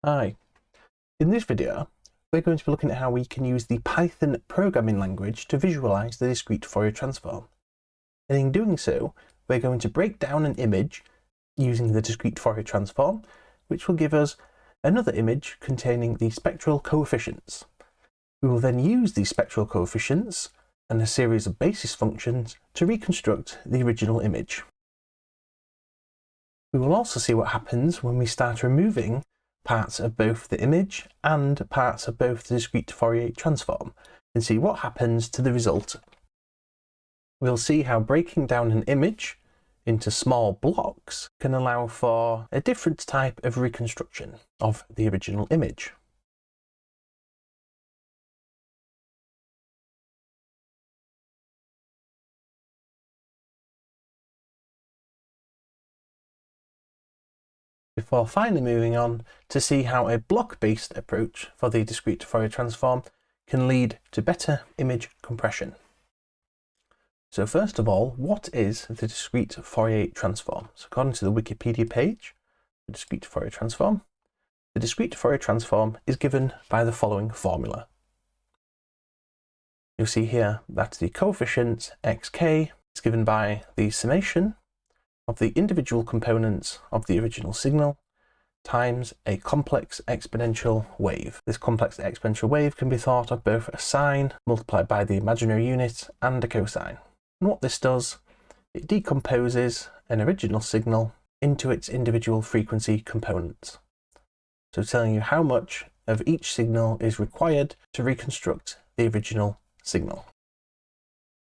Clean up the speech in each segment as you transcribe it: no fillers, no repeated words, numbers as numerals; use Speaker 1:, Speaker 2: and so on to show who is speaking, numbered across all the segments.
Speaker 1: Hi. In this video, we're going to be looking at how we can use the Python programming language to visualize the discrete Fourier transform. And in doing so, we're going to break down an image using the discrete Fourier transform, which will give us another image containing the spectral coefficients. We will then use these spectral coefficients and a series of basis functions to reconstruct the original image. We will also see what happens when we start removing parts of both the image and parts of both the discrete Fourier transform and see what happens to the result. We'll see how breaking down an image into small blocks can allow for a different type of reconstruction of the original image. Before finally moving on to see how a block-based approach for the discrete Fourier transform can lead to better image compression. So first of all, what is the discrete Fourier transform? So according to the Wikipedia page, the discrete Fourier transform is given by the following formula. You'll see here that the coefficient xk is given by the summation of the individual components of the original signal times a complex exponential wave. This complex exponential wave can be thought of both a sine multiplied by the imaginary unit and a cosine. And what this does, it decomposes an original signal into its individual frequency components. So telling you how much of each signal is required to reconstruct the original signal.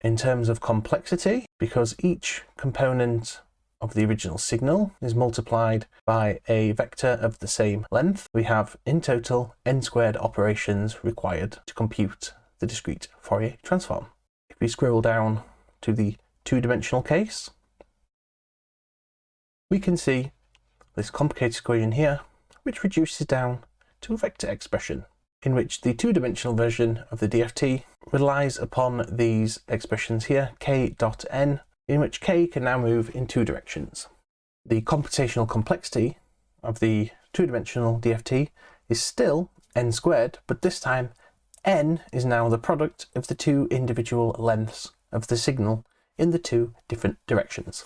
Speaker 1: In terms of complexity, because each component of the original signal is multiplied by a vector of the same length, we have in total n squared operations required to compute the discrete Fourier transform. If we scroll down to the two-dimensional case, we can see this complicated equation here, which reduces down to a vector expression, in which the two-dimensional version of the DFT relies upon these expressions here, k.n, in which k can now move in two directions. The computational complexity of the two-dimensional DFT is still n squared, but this time n is now the product of the two individual lengths of the signal in the two different directions.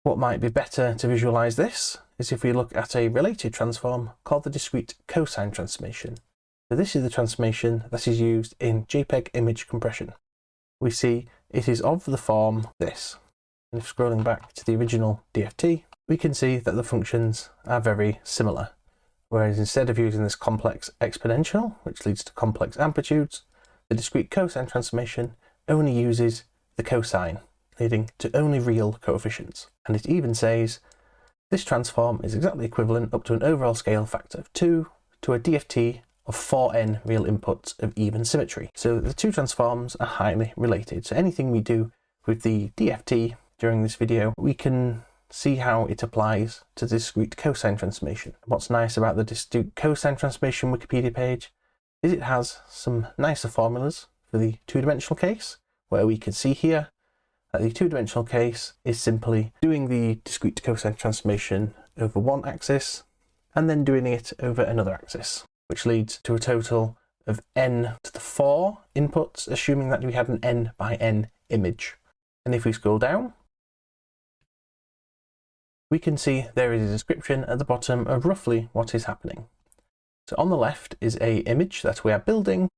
Speaker 1: What might be better to visualize this is if we look at a related transform called the discrete cosine transformation. So this is the transformation that is used in JPEG image compression. We see it is of the form this. And if scrolling back to the original DFT, we can see that the functions are very similar. Whereas instead of using this complex exponential, which leads to complex amplitudes, the discrete cosine transformation only uses the cosine, leading to only real coefficients. And it even says this transform is exactly equivalent up to an overall scale factor of 2 to a DFT of 4n real inputs of even symmetry. So the two transforms are highly related. So anything we do with the DFT during this video, we can see how it applies to the discrete cosine transformation. What's nice about the discrete cosine transformation Wikipedia page is it has some nicer formulas for the two-dimensional case, where we can see here that the two-dimensional case is simply doing the discrete cosine transformation over one axis and then doing it over another axis, which leads to a total of n to the 4 inputs, assuming that we had an n by n image. And if we scroll down, we can see there is a description at the bottom of roughly what is happening. So on the left is an image that we are building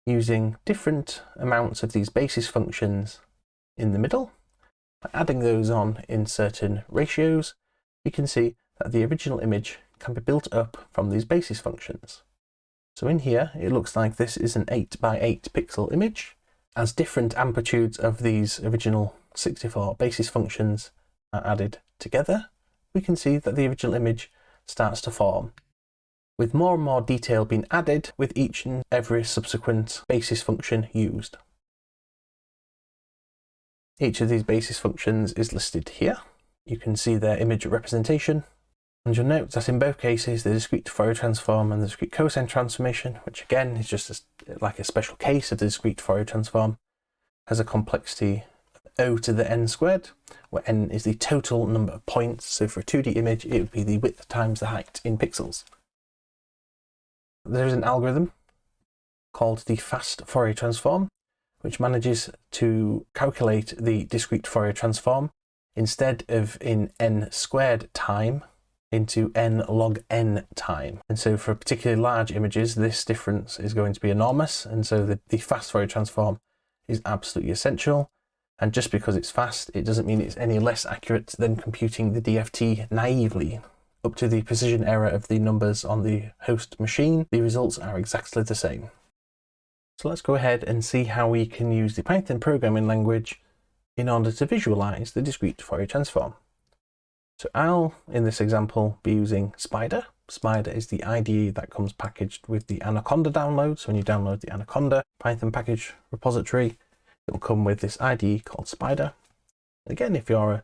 Speaker 1: using different amounts of these basis functions in the middle. By adding those on in certain ratios, we can see that the original image can be built up from these basis functions. So in here, it looks like this is an 8 by 8 pixel image. As different amplitudes of these original 64 basis functions are added together, we can see that the original image starts to form, with more and more detail being added with each and every subsequent basis function used. Each of these basis functions is listed here. You can see their image representation, and you'll note that in both cases the discrete Fourier transform and the discrete cosine transformation, which again is just like a special case of the discrete Fourier transform, has a complexity O to the n squared, where n is the total number of points. So for a 2D image, it would be the width times the height in pixels. There's an algorithm called the fast Fourier transform, which manages to calculate the discrete Fourier transform instead of in n squared time into n log n time. And so for particularly large images, this difference is going to be enormous. And so the fast Fourier transform is absolutely essential. And just because it's fast, it doesn't mean it's any less accurate than computing the DFT naively. Up to the precision error of the numbers on the host machine, the results are exactly the same. So let's go ahead and see how we can use the Python programming language in order to visualize the discrete Fourier transform. So I'll, in this example, be using Spider. Spider is the IDE that comes packaged with the Anaconda download. So when you download the Anaconda Python package repository, it will come with this IDE called Spider. Again, if you're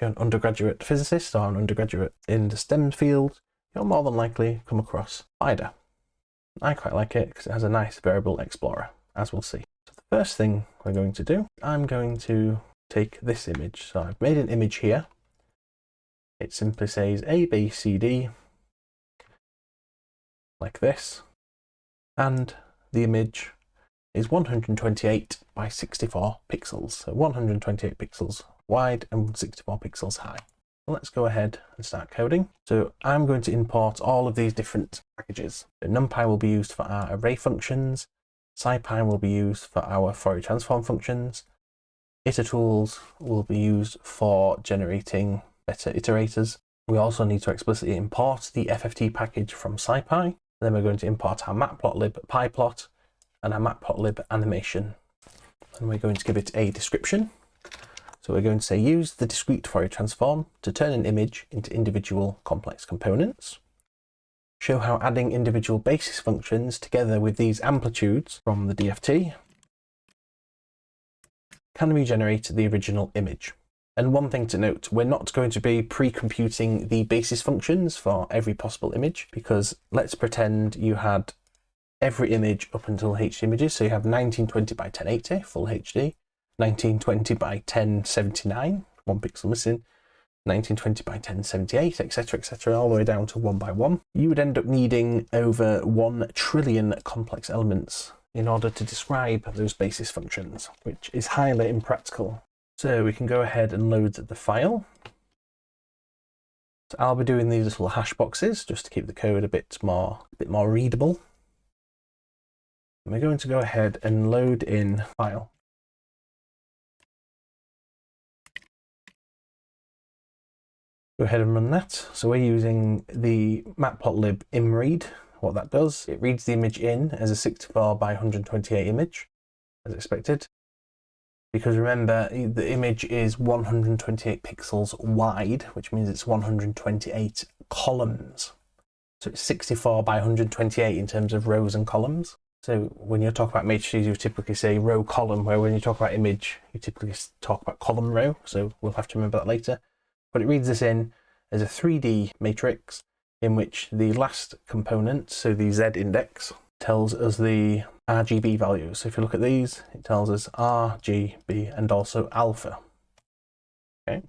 Speaker 1: an undergraduate physicist or an undergraduate in the STEM field, you'll more than likely come across Spider. I quite like it because it has a nice variable explorer, as we'll see. So the first thing we're going to do, I'm going to take this image. So I've made an image here. It simply says A, B, C, D, like this. And the image is 128 by 64 pixels. So 128 pixels wide and 64 pixels high. Let's go ahead and start coding. So I'm going to import all of these different packages. So NumPy will be used for our array functions. SciPy will be used for our Fourier transform functions. Itertools will be used for generating better iterators. We also need to explicitly import the FFT package from SciPy. Then we're going to import our matplotlib pyplot and our matplotlib animation. And we're going to give it a description. So we're going to say use the discrete Fourier transform to turn an image into individual complex components. Show how adding individual basis functions together with these amplitudes from the DFT can regenerate the original image. And one thing to note, we're not going to be pre-computing the basis functions for every possible image, because let's pretend you had every image up until HD images. So you have 1920 by 1080 full HD, 1920 by 1079, 1 pixel missing, 1920 by 1078, etc., all the way down to 1 by 1. You would end up needing over 1 trillion complex elements in order to describe those basis functions, which is highly impractical. So we can go ahead and load the file. So I'll be doing these little hash boxes just to keep the code a bit more readable. And we're going to go ahead and load in file. Go ahead and run that. So we're using the matplotlib imread. What that does, it reads the image in as a 64 by 128 image, as expected. Because remember, the image is 128 pixels wide, which means it's 128 columns. So it's 64 by 128 in terms of rows and columns. So when you talk about matrices, you typically say row column, where when you talk about image, you typically talk about column row. So we'll have to remember that later. But it reads this in as a 3D matrix in which the last component, so the Z index, tells us the RGB values. So if you look at these, it tells us RGB and also alpha. Okay.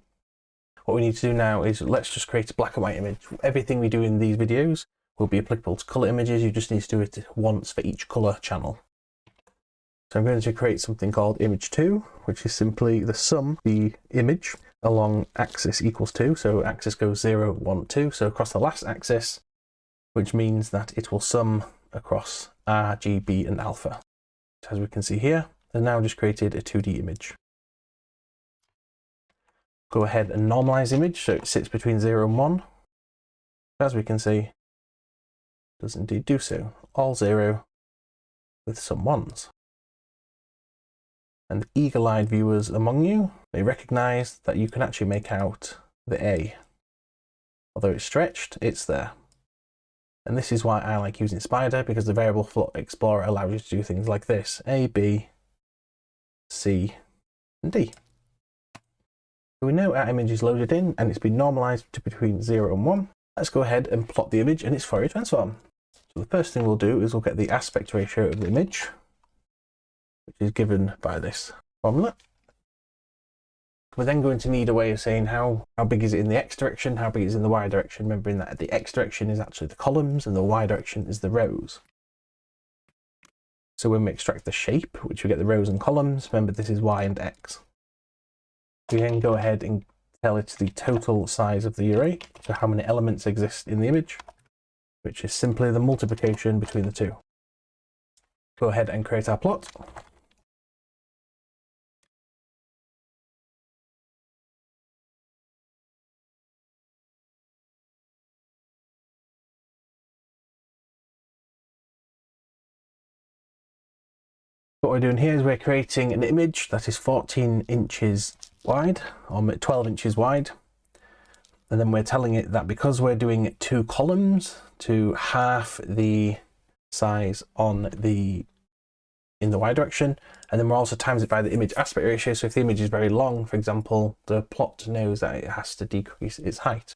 Speaker 1: What we need to do now is let's just create a black and white image. Everything we do in these videos will be applicable to color images. You just need to do it once for each color channel. So I'm going to create something called image2, which is simply the sum, the image, along axis equals 2. So axis goes 0, 1, 2. So across the last axis, which means that it will sum across R, G, B, and alpha. So as we can see here, I've now just created a 2D image. Go ahead and normalize the image so it sits between 0 and 1. As we can see, it does indeed do so. All 0 with some 1s. And the eagle-eyed viewers among you may recognize that you can actually make out the A. Although it's stretched, it's there. And this is why I like using Spider, because the variable float explorer allows you to do things like this: A, B, C, and D. So we know our image is loaded in and it's been normalized to between 0 and 1. Let's go ahead and plot the image and its Fourier transform. So the first thing we'll do is we'll get the aspect ratio of the image, which is given by this formula. We're then going to need a way of saying how big is it in the x direction, how big is it in the y direction, remembering that the x direction is actually the columns and the y direction is the rows. So when we extract the shape, which we get the rows and columns, remember this is y and x. We then go ahead and tell it the total size of the array, so how many elements exist in the image, which is simply the multiplication between the two. Go ahead and create our plot. What we're doing here is we're creating an image that is 14 inches wide, or 12 inches wide. And then we're telling it that because we're doing 2 columns, to half the size in the y direction, and then we're also times it by the image aspect ratio. So if the image is very long, for example, the plot knows that it has to decrease its height.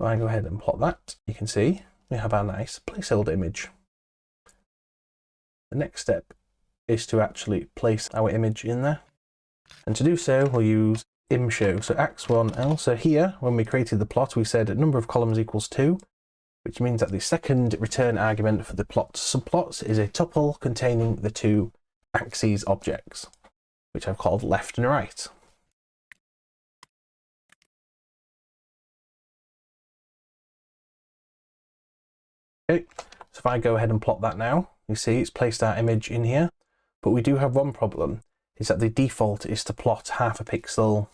Speaker 1: So I go ahead and plot that. You can see we have our nice placeholder image. The next step is to actually place our image in there. And to do so, we'll use imshow. So x1l. So here, when we created the plot, we said number of columns equals 2, which means that the second return argument for the plot subplots is a tuple containing the 2 axes objects, which I've called left and right. Okay, so if I go ahead and plot that now, you see it's placed our image in here, but we do have one problem, is that the default is to plot half a pixel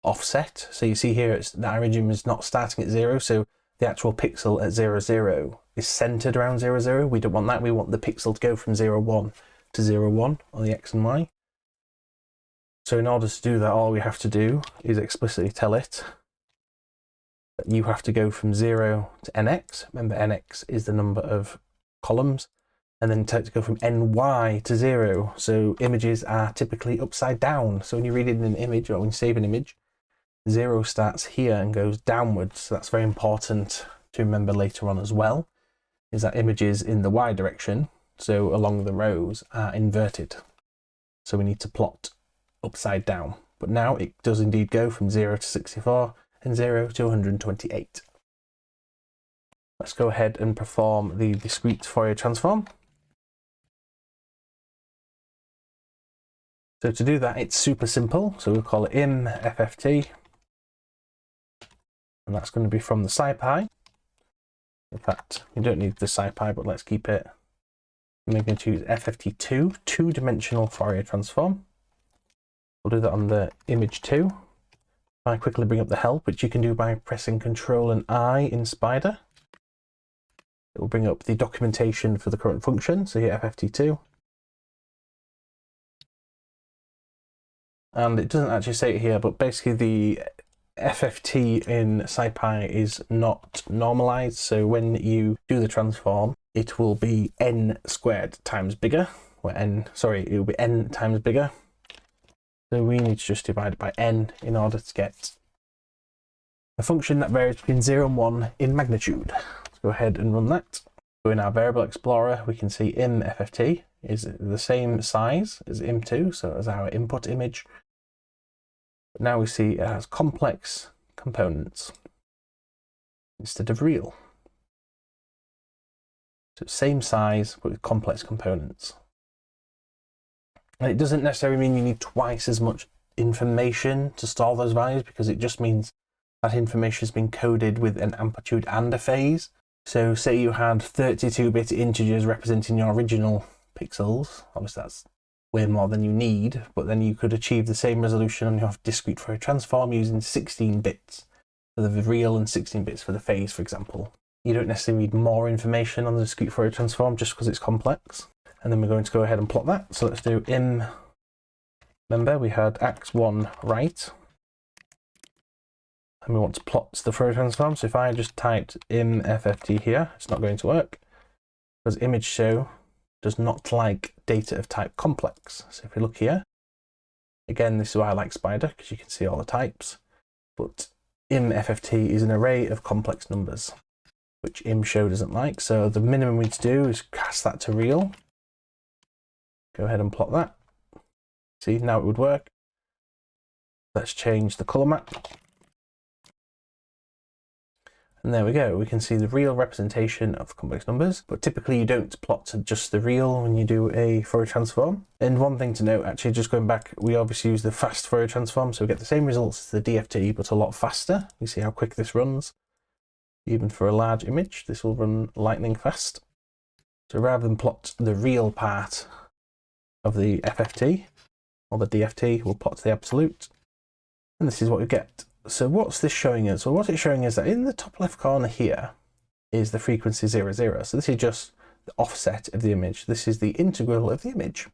Speaker 1: offset. So you see here our image is not starting at 0, so the actual pixel at 0, 0 is centered around 0, 0. We don't want that. We want the pixel to go from 0, 1 to 0, 1 on the x and y. So in order to do that, all we have to do is explicitly tell it that you have to go from 0 to nx. Remember, nx is the number of columns. And then tell it to go from ny to 0. So images are typically upside down. So when you read it in an image, or when you save an image, 0 starts here and goes downwards. So that's very important to remember later on as well, is that images in the y direction, so along the rows, are inverted. So we need to plot upside down. But now it does indeed go from 0 to 64 and 0 to 128. Let's go ahead and perform the discrete Fourier transform. So to do that, it's super simple. So we'll call it im FFT. And that's going to be from the SciPy. In fact, we don't need the SciPy, but let's keep it. We're going to choose FFT2, two-dimensional Fourier transform. We'll do that on the image 2. If I quickly bring up the help, which you can do by pressing Ctrl and I in Spider, it will bring up the documentation for the current function. So here, FFT2. And it doesn't actually say it here, but basically the FFT in SciPy is not normalized. So when you do the transform, it will be n squared times bigger, or it will be n times bigger. So we need to just divide it by n in order to get a function that varies between 0 and 1 in magnitude. Let's go ahead and run that. So in our variable explorer, we can see im FFT is the same size as im2, so as our input image. But now we see it has complex components instead of real. So same size, but with complex components. And it doesn't necessarily mean you need twice as much information to store those values, because it just means that information has been coded with an amplitude and a phase. So say you had 32-bit integers representing your original pixels, obviously that's way more than you need, but then you could achieve the same resolution on your discrete Fourier transform using 16 bits for the real and 16 bits for the phase, for example. You don't necessarily need more information on the discrete Fourier transform just because it's complex. And then we're going to go ahead and plot that. So let's do im, remember we had x1 right, and we want to plot the Fourier transform. So if I just typed im FFT here, it's not going to work because image show does not like data of type complex. So if we look here, again, this is why I like Spider, because you can see all the types, but im FFT is an array of complex numbers, which im show doesn't like. So the minimum we need to do is cast that to real. Go ahead and plot that. See, now it would work. Let's change the color map. And there we go, we can see the real representation of complex numbers, but typically you don't plot just the real when you do a Fourier transform. And one thing to note, actually, just going back, we obviously use the fast Fourier transform, so we get the same results as the DFT, but a lot faster. You see how quick this runs. Even for a large image, this will run lightning fast. So rather than plot the real part of the FFT, or the DFT, we'll plot the absolute. And this is what we get. So what's this showing us? Well, what it's showing is that in the top left corner here is the frequency 0, 0. So this is just the offset of the image. This is the integral of the image,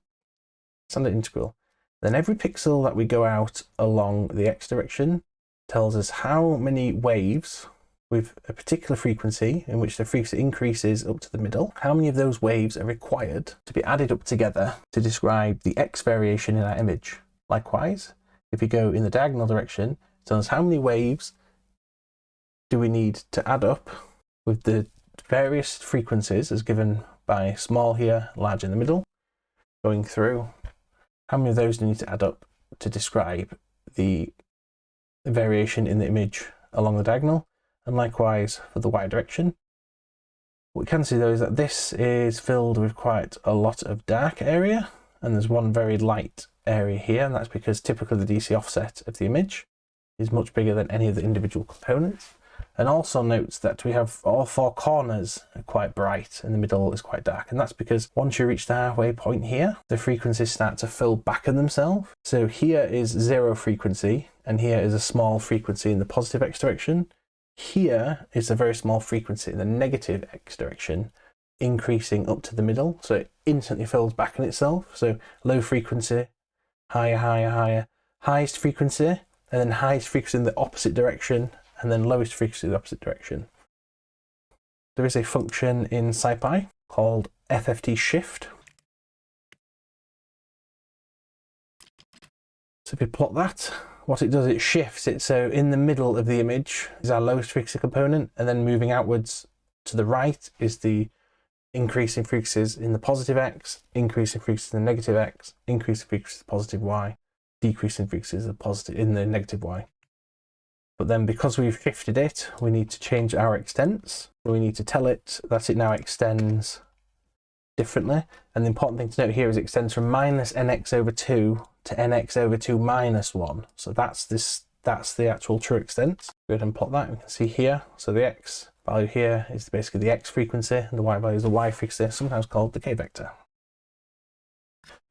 Speaker 1: standard integral. Then every pixel that we go out along the x direction tells us how many waves with a particular frequency, in which the frequency increases up to the middle, how many of those waves are required to be added up together to describe the x variation in our image. Likewise, if you go in the diagonal direction, tells us how many waves do we need to add up with the various frequencies as given by small here, large in the middle, going through. How many of those do we need to add up to describe the variation in the image along the diagonal? And likewise for the y direction. What we can see though is that this is filled with quite a lot of dark area, and there's one very light area here, and that's because typically the DC offset of the image is much bigger than any of the individual components. And also notes that we have all four corners are quite bright and the middle is quite dark, and that's because once you reach the halfway point here, the frequencies start to fill back on themselves. So here is 0 frequency, and here is a small frequency in the positive x direction. Here is a very small frequency in the negative x direction, increasing up to the middle, so it instantly fills back on itself. So low frequency, higher, higher, higher, highest frequency, and then highest frequency in the opposite direction, and then lowest frequency in the opposite direction. There is a function in SciPy called FFT shift. So if you plot that, what it does, it shifts it. So in the middle of the image is our lowest frequency component, and then moving outwards to the right is the increasing frequencies in the positive x, increasing frequencies in the negative x, increasing frequencies in the positive y, decreasing frequencies in the positive in the negative y. But then because we've shifted it, we need to change our extents. We need to tell it that it now extends differently. And the important thing to note here is it extends from minus nx over 2 to nx over 2 minus 1. So that's the actual true extent. Go ahead and plot that. We can see here. So the x value here is basically the x frequency, and the y value is the y frequency, sometimes called the k vector.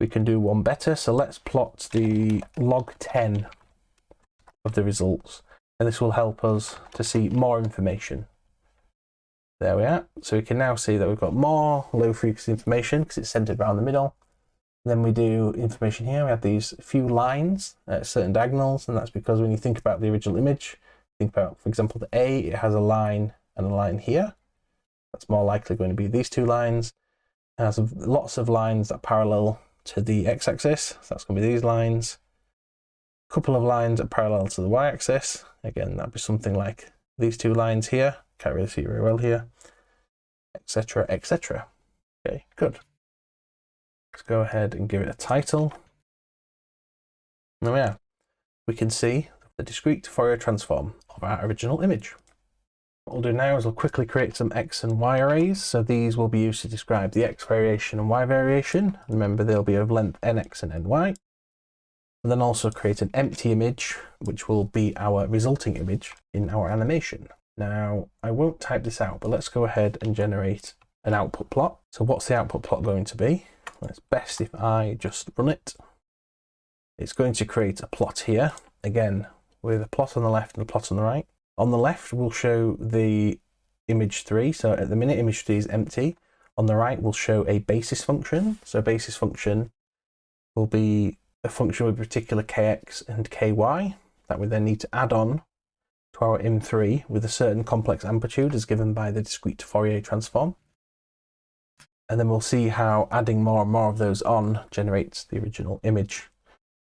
Speaker 1: We can do one better. So let's plot the log 10 of the results. And this will help us to see more information. There we are. So we can now see that we've got more low frequency information because it's centered around the middle. And then we do information here. We have these few lines at certain diagonals, and that's because when you think about the original image, think about, for example, the A, it has a line and a line here. That's more likely going to be these two lines. It has lots of lines that parallel to the x-axis. So that's going to be these lines. A couple of lines that parallel to the y-axis. Again, that'd be something like these two lines here. Can't really see it very well here, etc., etc. Okay, good. Let's go ahead and give it a title. There we are. We can see the discrete Fourier transform of our original image. What we'll do now is we'll quickly create some x and y arrays. So these will be used to describe the x variation and y variation. Remember, they'll be of length nx and ny. And then also create an empty image, which will be our resulting image in our animation. Now, I won't type this out, but let's go ahead and generate an output plot. So what's the output plot going to be? Well, it's best if I just run it. It's going to create a plot here, again, with a plot on the left and a plot on the right. On the left, we'll show the image 3. So at the minute, image 3 is empty. On the right, we'll show a basis function. So a basis function will be a function with a particular kx and ky that we then need to add on to our im3 with a certain complex amplitude as given by the discrete Fourier transform. And then we'll see how adding more and more of those on generates the original image.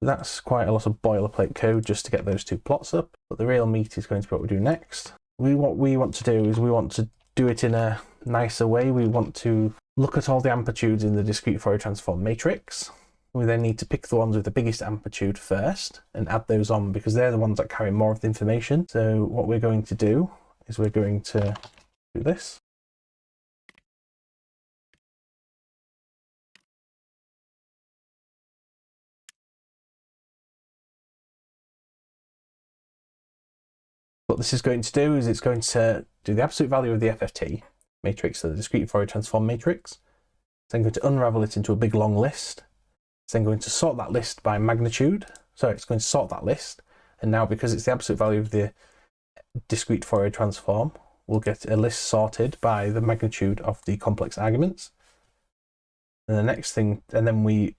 Speaker 1: That's quite a lot of boilerplate code just to get those two plots up, but the real meat is going to be what we do next. What we want to do is we want to do it in a nicer way. We want to look at all the amplitudes in the discrete Fourier transform matrix. We then need to pick the ones with the biggest amplitude first and add those on because they're the ones that carry more of the information. So what we're going to do is we're going to do this. What this is going to do is it's going to do the absolute value of the FFT matrix, so the discrete Fourier transform matrix. It's then going to unravel it into a big long list. It's then going to sort that list by magnitude. So it's going to sort that list. And now, because it's the absolute value of the discrete Fourier transform, we'll get a list sorted by the magnitude of the complex arguments. And the next thing, and then we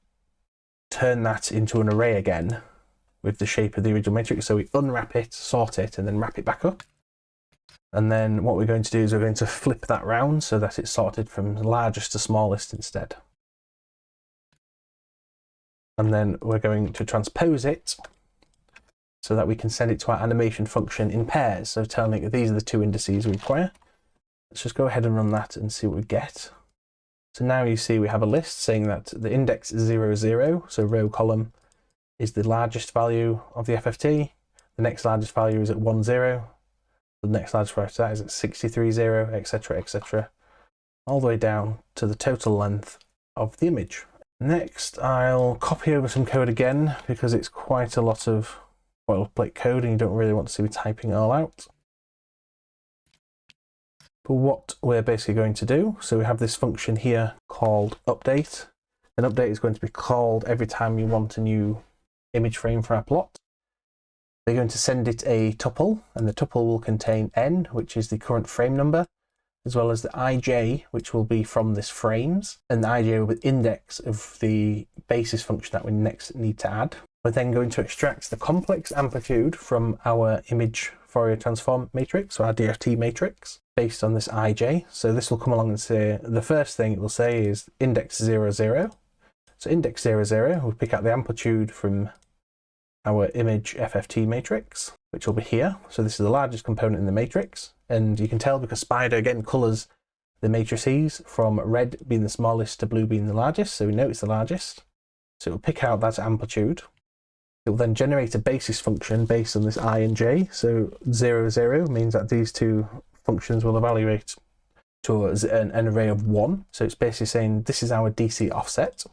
Speaker 1: turn that into an array again with the shape of the original matrix. So we unwrap it, sort it, and then wrap it back up. And then what we're going to do is we're going to flip that round so that it's sorted from largest to smallest instead. And then we're going to transpose it so that we can send it to our animation function in pairs. So telling it these are the two indices we require. Let's just go ahead and run that and see what we get. So now you see we have a list saying that the index is 0, 0. So row column is the largest value of the FFT. The next largest value is at 1, 0. The next largest value after that is at 63, 0, etc., etc. All the way down to the total length of the image. Next, I'll copy over some code again because it's quite a lot of boilerplate code and you don't really want to see me typing it all out. But what we're basically going to do, so we have this function here called update. An update is going to be called every time you want a new image frame for our plot. We're going to send it a tuple, and the tuple will contain n, which is the current frame number, as well as the ij, which will be from this frames, and the ij will be the index of the basis function that we next need to add. We're then going to extract the complex amplitude from our image Fourier transform matrix, or our DFT matrix, based on this ij. So this will come along and say, the first thing it will say is index 0, 0. So index 0, 0, we'll pick out the amplitude from our image FFT matrix, which will be here. So this is the largest component in the matrix. And you can tell because Spider again colors the matrices from red being the smallest to blue being the largest. So we know it's the largest. So it will pick out that amplitude. It will then generate a basis function based on this I and j. So 0, 0 means that these two functions will evaluate to an array of 1. So it's basically saying this is our DC offset.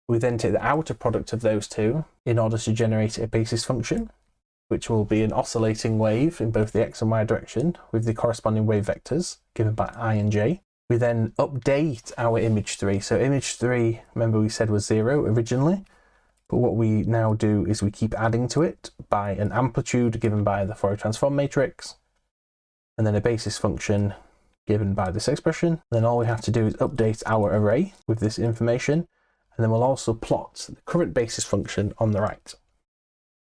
Speaker 1: We then take the outer product of those two in order to generate a basis function, which will be an oscillating wave in both the x and y direction with the corresponding wave vectors given by I and j. We then update our image 3. So image 3, remember we said was 0 originally, but what we now do is we keep adding to it by an amplitude given by the Fourier transform matrix, and then a basis function given by this expression. Then all we have to do is update our array with this information, and then we'll also plot the current basis function on the right.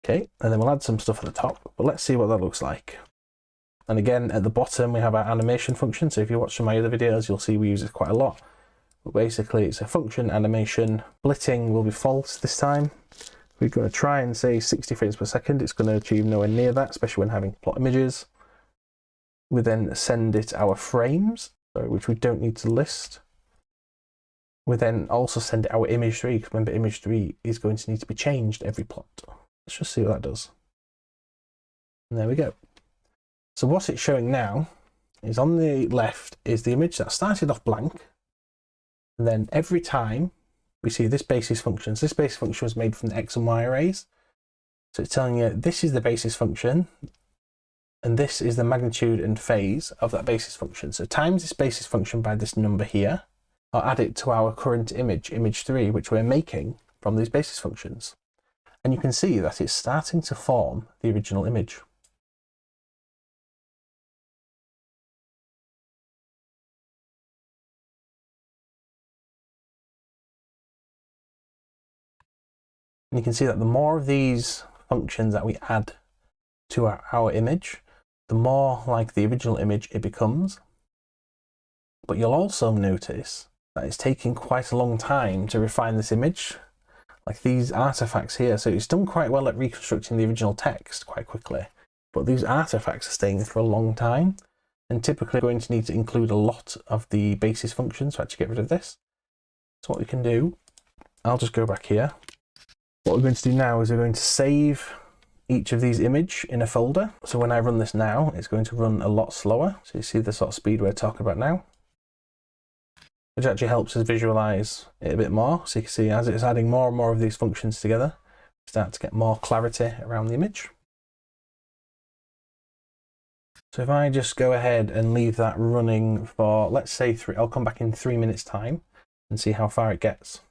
Speaker 1: Okay, and then we'll add some stuff at the top, but let's see what that looks like. And again, at the bottom, we have our animation function. So if you watch some of my other videos, you'll see we use it quite a lot. But basically, it's a function animation. Splitting will be false this time. We're going to try and say 60 frames per second. It's going to achieve nowhere near that, especially when having plot images. We then send it our frames, which we don't need to list. We then also send it our image 3, because remember image 3 is going to need to be changed every plot. Let's just see what that does. And there we go. So what it's showing now is on the left is the image that started off blank. And then every time we see this basis function, so this basis function was made from the x and y arrays. So it's telling you this is the basis function, and this is the magnitude and phase of that basis function. So times this basis function by this number here, I'll add it to our current image, image 3, which we're making from these basis functions. And you can see that it's starting to form the original image. And you can see that the more of these functions that we add to our image, the more like the original image it becomes. But you'll also notice that it's taking quite a long time to refine this image, like these artifacts here. So it's done quite well at reconstructing the original text quite quickly, but these artifacts are staying for a long time, and typically going to need to include a lot of the basis functions to actually get rid of this. So what we can do, I'll just go back here. What we're going to do now is we're going to save each of these images in a folder. So when I run this now, it's going to run a lot slower. So you see the sort of speed we're talking about now, which actually helps us visualize it a bit more. So you can see as it's adding more and more of these functions together, we start to get more clarity around the image. So if I just go ahead and leave that running for, let's say I'll come back in 3 minutes time and see how far it gets.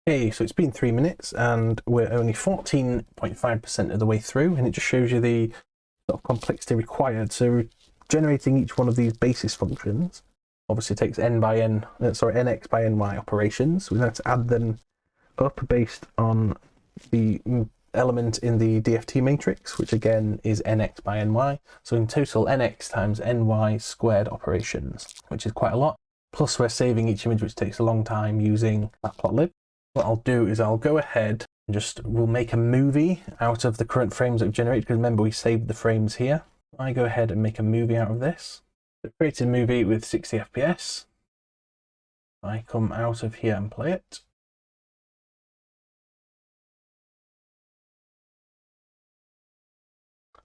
Speaker 1: Okay, so it's been 3 minutes and we're only 14.5% of the way through, and it just shows you the sort of complexity required. So generating each one of these basis functions obviously takes nx by ny operations. We have to add them up based on the element in the DFT matrix, which again is nx by ny. So in total, nx times ny squared operations, which is quite a lot. Plus we're saving each image, which takes a long time, using matplotlib. What I'll do is I'll go ahead and we'll make a movie out of the current frames that we've generated, because remember we saved the frames here. I go ahead and make a movie out of this. So create a movie with 60 FPS. I come out of here and play it.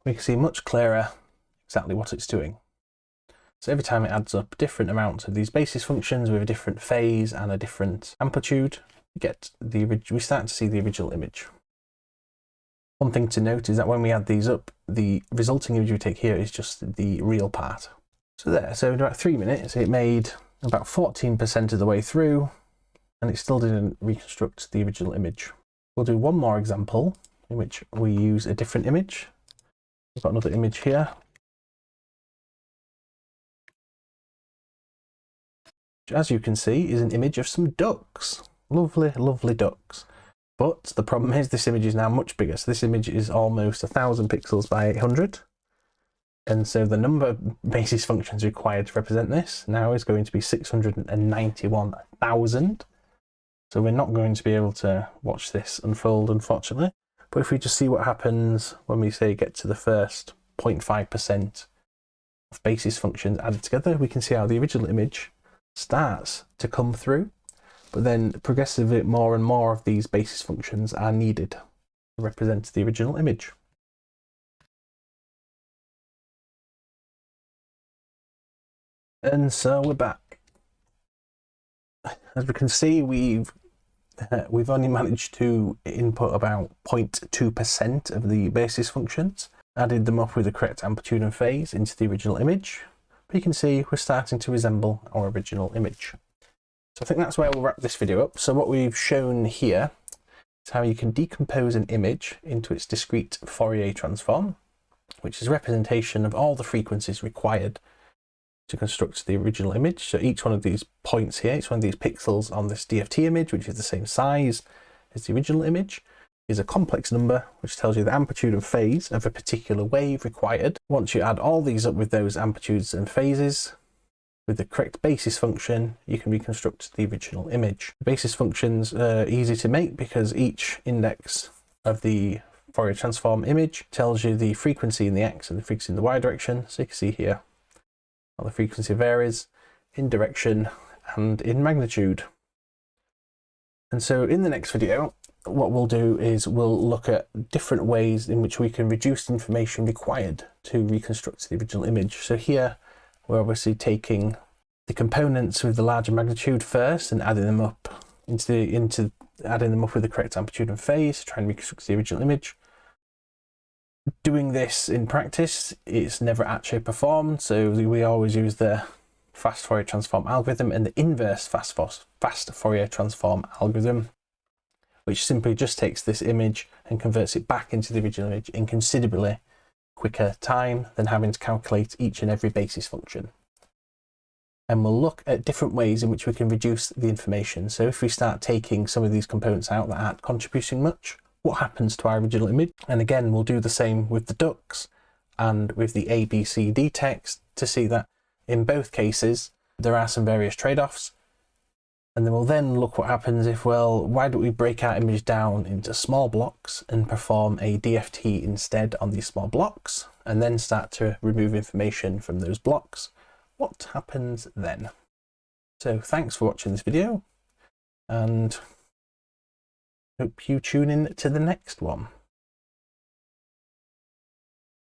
Speaker 1: We can see much clearer exactly what it's doing. So every time it adds up different amounts of these basis functions with a different phase and a different amplitude, we start to see the original image. One thing to note is that when we add these up, the resulting image we take here is just the real part. So in about 3 minutes, it made about 14% of the way through, and it still didn't reconstruct the original image. We'll do one more example in which we use a different image. We've got another image here. Which, as you can see, is an image of some ducks. Lovely, lovely ducks. But the problem is this image is now much bigger. So this image is almost 1000 pixels by 800. And so the number of basis functions required to represent this now is going to be 691,000. So we're not going to be able to watch this unfold, unfortunately. But if we just see what happens when we say get to the first 0.5% of basis functions added together, we can see how the original image starts to come through. But then progressively more and more of these basis functions are needed to represent the original image. And so we're back. As we can see, we've only managed to input about 0.2% of the basis functions, added them up with the correct amplitude and phase into the original image. But you can see we're starting to resemble our original image. So I think that's where we'll wrap this video up. So what we've shown here is how you can decompose an image into its discrete Fourier transform, which is a representation of all the frequencies required to construct the original image. So each one of these points here, each one of these pixels on this DFT image, which is the same size as the original image, is a complex number which tells you the amplitude and phase of a particular wave required. Once you add all these up with those amplitudes and phases, with the correct basis function, you can reconstruct the original image. The basis functions are easy to make because each index of the Fourier transform image tells you the frequency in the x and the frequency in the y direction. So you can see here how the frequency varies in direction and in magnitude. And so in the next video, what we'll do is we'll look at different ways in which we can reduce the information required to reconstruct the original image. So here we're obviously taking the components with the larger magnitude first and adding them up adding them up with the correct amplitude and phase to try and reconstruct the original image. Doing this in practice, it's never actually performed, so we always use the fast Fourier transform algorithm and the inverse fast Fourier transform algorithm, which simply just takes this image and converts it back into the original image in considerably quicker time than having to calculate each and every basis function. And we'll look at different ways in which we can reduce the information. So if we start taking some of these components out that aren't contributing much, what happens to our original image? And again, we'll do the same with the ducks and with the ABCD text to see that in both cases, there are some various trade-offs. And then we'll look what happens if, well, why don't we break our image down into small blocks and perform a DFT instead on these small blocks, and then start to remove information from those blocks. What happens then? So thanks for watching this video, and hope you tune in to the next one.